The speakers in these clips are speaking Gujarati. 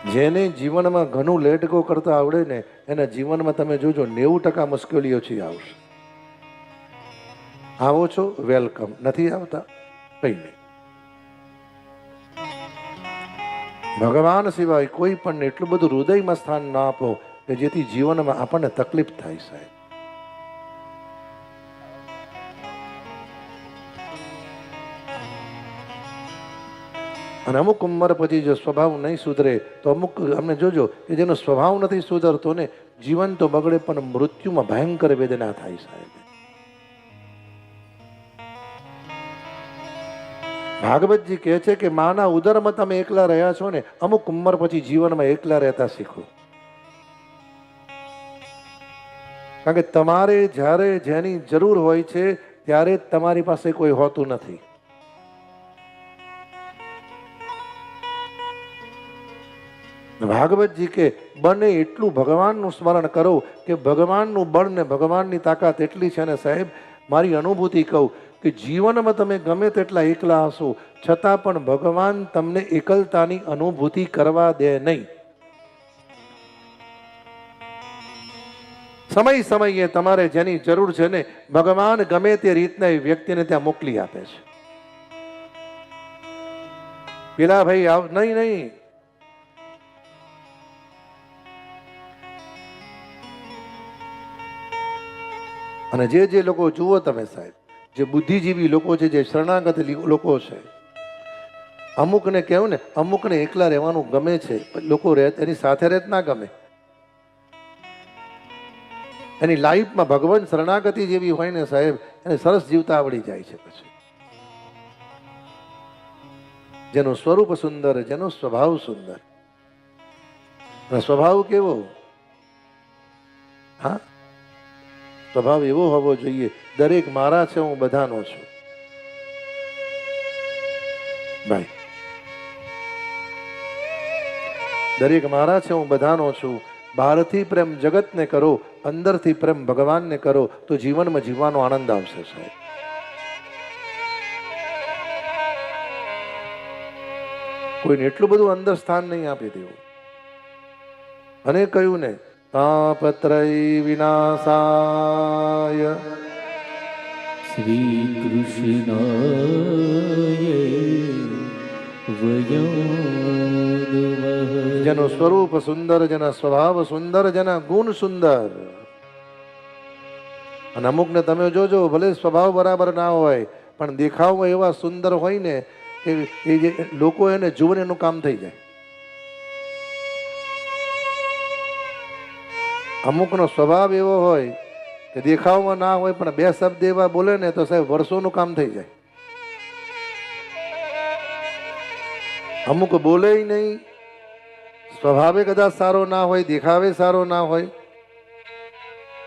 જેને જીવનમાં ઘણું લેટ ગો કરતા આવડે ને એના જીવનમાં તમે જોજો 90% મુશ્કેલીઓ ઓછી આવશે. આવો છો વેલકમ, નથી આવતા કઈ નહીં. ભગવાન સિવાય કોઈ પણ એટલું બધું હૃદયમાં સ્થાન ના આપો કે જેથી જીવનમાં આપણને તકલીફ થાય સાહેબ. અને અમુક ઉંમર પછી જો સ્વભાવ નહીં સુધરે તો અમુક અમને જોજો કે જેનો સ્વભાવ નથી સુધરતો ને જીવન તો બગડે પણ મૃત્યુમાં ભયંકર વેદના થાય સાહેબ. ભાગવતજી કહે છે કે માના ઉદરમાં તમે એકલા રહ્યા છો ને, અમુક ઉંમર પછી જીવનમાં એકલા રહેતા શીખો. કારણ કે તમારે જ્યારે જેની જરૂર હોય છે ત્યારે તમારી પાસે કોઈ હોતું નથી. ભાગવતજી કે બને એટલું ભગવાનનું સ્મરણ કરો કે ભગવાનનું બળ ને ભગવાનની તાકાત એટલી છે ને સાહેબ, મારી અનુભૂતિ કહું કે જીવનમાં તમે ગમે તેટલા એકલા હશો છતાં પણ ભગવાન તમને એકલતાની અનુભૂતિ કરવા દે નહીં. સમય સમયે તમારે જેની જરૂર છે ને ભગવાન ગમે તે રીતના એ વ્યક્તિને ત્યાં મોકલી આપે છે. પેલા ભાઈ આવ નહીં નહીં, અને જે લોકો જુઓ તમે સાહેબ, જે બુદ્ધિજીવી લોકો છે, જે શરણાગત લોકો છે, અમુકને કહેવું ને અમુકને એકલા રહેવાનું ગમે છે, લોકો એની સાથે રહેત ના ગમે. એની લાઈફમાં ભગવાન શરણાગતિ જેવી હોય ને સાહેબ, એને સરસ જીવતા આવડી જાય છે. પછી જેનું સ્વરૂપ સુંદર, જેનો સ્વભાવ સુંદર. સ્વભાવ કેવો? હા, સ્વભાવ એવો હોવો જોઈએ દરેક મારા છે, હું બધાનો છું. ભાઈ દરેક મારા છે, હું બધાનો છું. બહારથી પ્રેમ જગતને કરો, અંદરથી પ્રેમ ભગવાનને કરો તો જીવનમાં જીવવાનો આનંદ આવશે સાહેબ. કોઈને એટલું બધું અંદર સ્થાન નહીં આપી દેવું. અને કહ્યું ને તાપત્રય વિનાશાય શ્રી કૃષ્ણાય વયમ. જેનું સ્વરૂપ સુંદર, જેના સ્વભાવ સુંદર, જેના ગુણ સુંદર. અને અમુકને તમે જોજો ભલે સ્વભાવ બરાબર ના હોય પણ દેખાવમાં એવા સુંદર હોય ને કે એ જે લોકો એને જુએ એનું કામ થઈ જાય. અમુકનો સ્વભાવ એવો હોય કે દેખાવમાં ના હોય પણ બે શબ્દ એવા બોલે ને તો સાહેબ વર્ષોનું કામ થઈ જાય. અમુક બોલે નહીં, સ્વભાવે કદાચ સારો ના હોય, દેખાવે સારો ના હોય,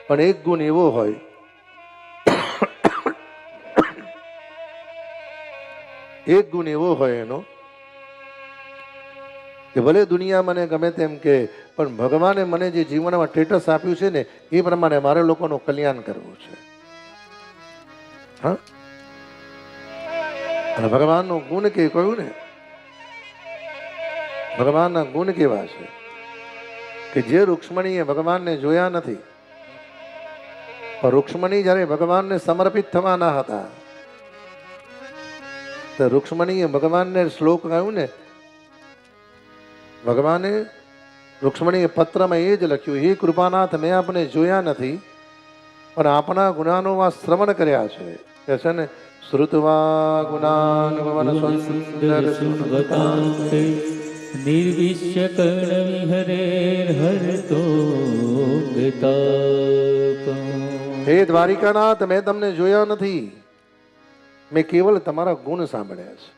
પણ એક ગુણ એવો હોય એક ગુણ એવો હોય એનો કે ભલે દુનિયા મને ગમે તેમ કે પણ ભગવાને મને જે જીવનમાં સ્ટેટસ આપ્યું છે ને એ પ્રમાણે મારે લોકોનું કલ્યાણ કરવું છે. હા, અને ભગવાનનું ગુણ કે કહ્યું ને, ભગવાનના ગુણ કેવા છે કે જે રૂક્ષ્મણીએ ભગવાનને જોયા નથી, પણ રૂક્ષ્મણી જ્યારે ભગવાનને સમર્પિત થવાના હતા તો રૂક્ષ્મણીએ ભગવાનને શ્લોક કહ્યું ને, ભગવાને રૂક્ષ્મણીએ પત્રમાં એ જ લખ્યું, હે કૃપાનાથ મેં આપને જોયા નથી પણ આપણા ગુનાનો શ્રવણ કર્યા છે. કે છે ને શ્રુતવા ગુણાનુભવન સુંદર સુંદરતાંતે નિર્વિશ્ય કર્ણ વિહરેર હરતો ગતાપમ. હે દ્વારિકાનાથ મેં તમને જોયા નથી, મેં કેવલ તમારા ગુણ સાંભળ્યા છે.